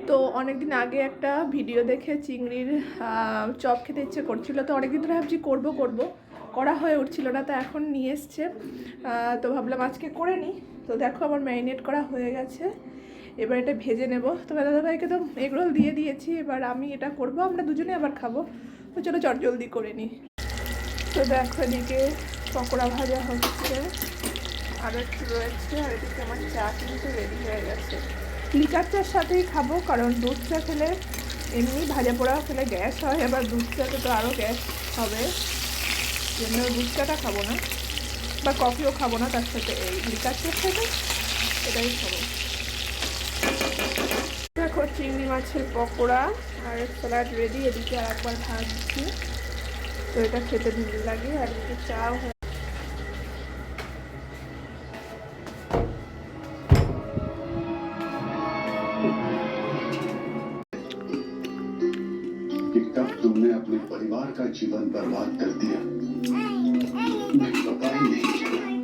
তো অনেকদিন আগে একটা ভিডিও দেখে চিংড়ির চপ খেতে ইচ্ছে করছিল, তো অনেকদিন ধরে ভাবছি করবো করা হয়ে উঠছিল না, তো এখন নিয়ে এসছে। তো ভাবলাম আজকে করে নিই। তো দেখো আমার ম্যারিনেট করা হয়ে গেছে, এবার এটা ভেজে নেব। তো দাদাভাইকে তো এগরোল দিয়ে দিয়েছি, এবার আমি এটা করব, আমরা দুজনে আবার খাবো। তো চলো চট জলদি করে নিই। তো দেখো এদিকে পকোড়া ভাজা হচ্ছে, আরও একটু রয়েছে, আর এদিকে আমার চা কিন্তু রেডি হয়ে গেছে। লিকার চার সাথেই খাবো, কারণ দুধ চা খেলে এমনি ভাজা পোড়া খেলে গ্যাস হয়, আবার দুধ চাতে তো আরও গ্যাস হবে, জন্য দুধ চাটা খাবো না, বা কফিও খাবো না তার সাথে, এই লিকার চার সাথে এটাই খাবো। দেখো চিংড়ি মাছের পকোড়া আর স্যালাড রেডি, এদিকে আর একবার ভাজছি। তো এটা খেতে ভালো লাগে, আর এদিকে চাও। कि कब तुमने अपने परिवार का जीवन बर्बाद कर दिया, मैं पता ही नहीं चला।